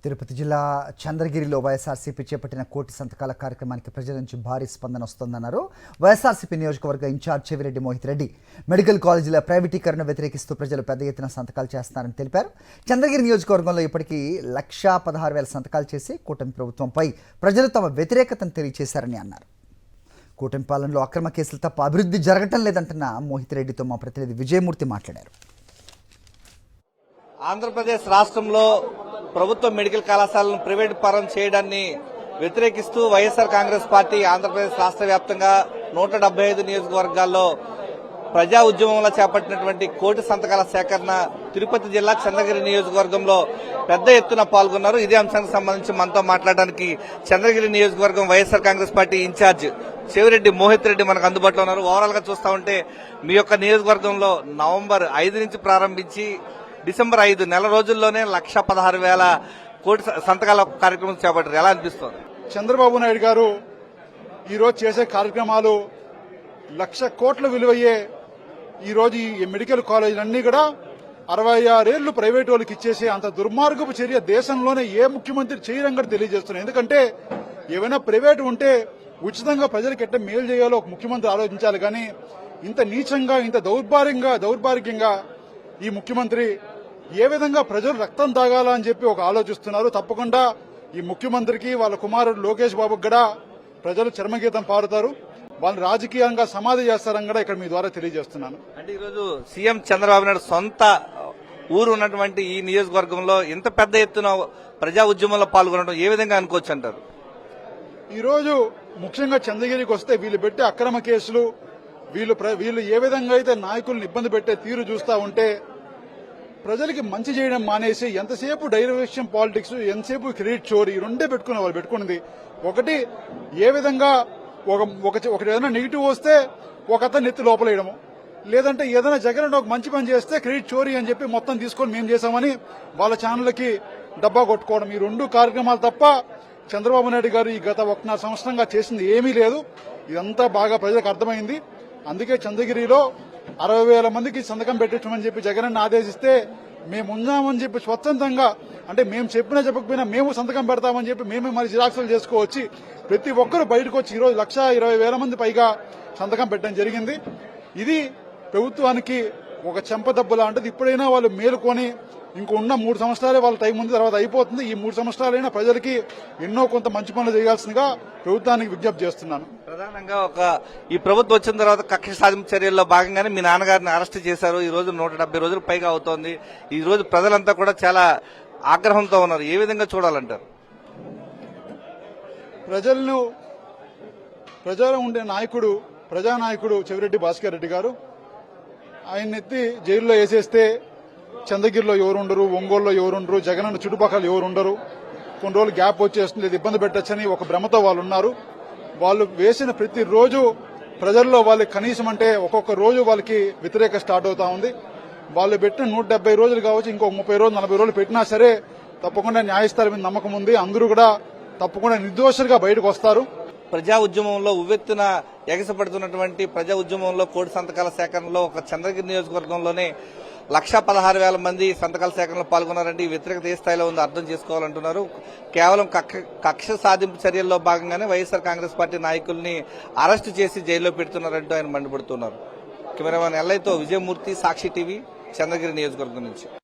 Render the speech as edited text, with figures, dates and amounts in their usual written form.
తిరుపతి జిల్లా చంద్రగిరిలో వైఎస్ఆర్సీపీ చేపట్టిన కోటి సంతకాల కార్యక్రమానికి ప్రజల నుంచి భారీ స్పందన వస్తోందన్నారు వైఎస్ఆర్సీపీ నియోజకవర్గ ఇన్ఛార్జ్ చెవిరెడ్డి మోహిత్ రెడ్డి. మెడికల్ కాలేజీల ప్రైవేటీకరణ వ్యతిరేకిస్తూ ప్రజలు పెద్ద ఎత్తున సంతకాలు చేస్తారని తెలిపారు. చంద్రగిరి నియోజకవర్గంలో ఇప్పటికీ 1,16,000 సంతకాలు చేసి కూటమి ప్రభుత్వంపై ప్రజలు తమ వ్యతిరేకతను తెలియజేశారని అన్నారు. కూటమి పాలనలో అక్రమ కేసులు తప్ప అభివృద్ధి జరగటం లేదంటున్న మోహిత్ రెడ్డితో మా ప్రతినిధి విజయమూర్తి మాట్లాడారు. ఆంధ్రప్రదేశ్ రాష్ట్రంలో ప్రభుత్వ మెడికల్ కళాశాలను ప్రైవేటు పరం చేయడాన్ని వ్యతిరేకిస్తూ వైఎస్ఆర్ కాంగ్రెస్ పార్టీ ఆంధ్రప్రదేశ్ రాష్ట్ర వ్యాప్తంగా 175 నియోజకవర్గాల్లో ప్రజా ఉద్యమంలో చేపట్టినటువంటి కోటి సంతకాల సేకరణ తిరుపతి జిల్లా చంద్రగిరి నియోజకవర్గంలో పెద్ద ఎత్తున పాల్గొన్నారు. ఇదే అంశానికి సంబంధించి మనతో మాట్లాడడానికి చంద్రగిరి నియోజకవర్గం వైఎస్ఆర్ కాంగ్రెస్ పార్టీ ఇన్ఛార్జ్ చెవిరెడ్డి మోహిత్ రెడ్డి మనకు అందుబాటులో ఉన్నారు. ఓవరాల్ గా చూస్తా ఉంటే మీ యొక్క నియోజకవర్గంలో నవంబర్ 5 నుంచి ప్రారంభించి డిసెంబర్ 5 నెల రోజుల్లోనే 1,16,000 కోటి సంతకాల కార్యక్రమం చేపట్టారు. ఎలా అనిపిస్తోంది? చంద్రబాబు నాయుడు గారు ఈరోజు చేసే కార్యక్రమాలు 1,00,000 కోట్ల విలువయ్యే ఈరోజు ఈ మెడికల్ కాలేజీలన్నీ కూడా 66 ఏళ్లు ప్రైవేట్ వాళ్ళకి ఇచ్చేసే అంత దుర్మార్గపు చర్య దేశంలోనే ఏ ముఖ్యమంత్రి చేయడం కూడా తెలియజేస్తున్నారు. ఎందుకంటే ఏమైనా ప్రైవేట్ ఉంటే ఉచితంగా ప్రజలకు ఎట్లా మేలు చేయాలో ఒక ముఖ్యమంత్రి ఆలోచించాలి. కానీ ఇంత నీచంగా ఇంత దౌర్భాగ్యంగా ఈ ముఖ్యమంత్రి ఏ విధంగా ప్రజలు రక్తం తాగాలని చెప్పి ఒక ఆలోచిస్తున్నారు. తప్పకుండా ఈ ముఖ్యమంత్రికి వాళ్ళ కుమారుడు లోకేష్ బాబుకు కూడా ప్రజలు చర్మగీతం పాడుతారు, వాళ్ళు రాజకీయంగా సమాధి చేస్తారని కూడా ఇక్కడ మీ ద్వారా తెలియజేస్తున్నాను. అంటే ఈరోజు సీఎం చంద్రబాబు నాయుడు సొంత ఊరు ఉన్నటువంటి ఈ నియోజకవర్గంలో ఇంత పెద్ద ఎత్తున ప్రజా ఉద్యమంలో పాల్గొనడం ఏ విధంగా అనుకోవచ్చు అంటారు? ఈరోజు ముఖ్యంగా చంద్రగిరికి వస్తే వీళ్ళు పెట్టే అక్రమ కేసులు, వీళ్ళు ఏ విధంగా అయితే నాయకులను ఇబ్బంది పెట్టే తీరు చూస్తా ఉంటే ప్రజలకి మంచి చేయడం మానేసి ఎంతసేపు డైవర్షన్ పాలిటిక్స్, ఎంతసేపు క్రెడిట్ చోరీ, ఈ రెండే వాళ్ళు పెట్టుకున్నది. ఒకటి ఏ విధంగా ఒకటి ఏదైనా నెగిటివ్ వస్తే ఒక అతను నెత్తి లోపలేయడము, లేదంటే ఏదైనా జగన్ ఒక మంచి పని చేస్తే క్రెడిట్ చోరీ అని చెప్పి మొత్తం తీసుకొని మేము చేశామని వాళ్ళ ఛానళ్లకి డబ్బా కొట్టుకోవడం, ఈ 2 కార్యక్రమాలు తప్ప చంద్రబాబు నాయుడు గారు ఈ గత 1.5 సంవత్సరంగా చేసింది ఏమీ లేదు. ఇదంతా బాగా ప్రజలకు అర్థమైంది. అందుకే చంద్రగిరిలో 60,000 మందికి సంతకం పెట్టించమని చెప్పి జగన్ ఆదేశిస్తే మేము ఉన్నామని చెప్పి స్వతంత్రంగా, అంటే మేము చెప్పకపోయినా మేము సంతకం పెడతామని చెప్పి మేమే మరి జిరాక్సులు చేసుకోవచ్చి ప్రతి ఒక్కరు బయటకు వచ్చి ఈరోజు 1,20,000 మంది పైగా సంతకం పెట్టడం జరిగింది. ఇది ప్రభుత్వానికి ఒక చెంపదెబ్బ లాంటిది. ఇప్పుడైనా వాళ్ళు మేలుకొని ఇంకున్న 3 సంవత్సరాలే వాళ్ళ టైం ఉంది, తర్వాత అయిపోతుంది. ఈ 3 సంవత్సరాలైనా ప్రజలకి ఎన్నో కొంత మంచి పనులు చేయాల్సిందిగా ప్రభుత్వానికి విజ్ఞప్తి చేస్తున్నాను. ప్రధానంగా ఈ ప్రభుత్వం వచ్చిన తర్వాత కక్ష సాధింపు చర్యల్లో భాగంగానే మీ నాన్నగారిని అరెస్ట్ చేశారు. ఈ రోజు 170 రోజులు పైగా అవుతోంది. ఈ రోజు ప్రజలంతా కూడా చాలా ఆగ్రహంతో ఉన్నారు. ఏ విధంగా చూడాలంటారు? ప్రజలు ఉండే నాయకుడు, ప్రజానాయకుడు చెవిరెడ్డి భాస్కర్ రెడ్డి గారు ఆయన్నెత్తి జైల్లో వేసేస్తే చంద్రగిరిలో ఎవరుండరు, ఒంగోలులో ఎవరుండరు, జగనన్న చుట్టుపక్కల ఎవరుండరు, కొన్ని రోజులు గ్యాప్ వచ్చేస్తుంది, ఇబ్బంది పెట్టచ్చని ఒక భ్రమతో వాళ్ళు ఉన్నారు. వాళ్ళు వేసిన ప్రతి రోజు ప్రజల్లో వాళ్ళకి కనీసం అంటే ఒక్కొక్క రోజు వాళ్ళకి వ్యతిరేక స్టార్ట్ అవుతా ఉంది. వాళ్ళు పెట్టిన 170 రోజులు కావచ్చు, ఇంకో 30 రోజులు 40 రోజులు పెట్టినా సరే తప్పకుండా న్యాయస్థానం మీద నమ్మకం ఉంది. అందరూ కూడా తప్పకుండా నిర్దోషులుగా బయటకు వస్తారు. ప్రజా ఉద్యమంలో ఉవ్వెత్తున ఎగసపడుతున్నటువంటి ప్రజా ఉద్యమంలో కోటి సంతకాల సేకరణలో ఒక చంద్రగిరి నియోజకవర్గంలోనే 1,16,000 మంది సంతకాల సేకరణలో పాల్గొన్నారంటే ఈ వ్యతిరేకత ఏ స్థాయిలో ఉందో అర్థం చేసుకోవాలంటున్నారు. కేవలం కక్ష సాధింపు చర్యల్లో భాగంగానే వైఎస్ఆర్ కాంగ్రెస్ పార్టీ నాయకుల్ని అరెస్టు చేసి జైల్లో పెడుతున్నారంటూ ఆయన మండిపడుతున్నారు. కెమెరామెన్ ఎల్లయ్యతో విజయమూర్తి, సాక్షి టీవీ, చంద్రగిరి నియోజకవర్గం నుంచి.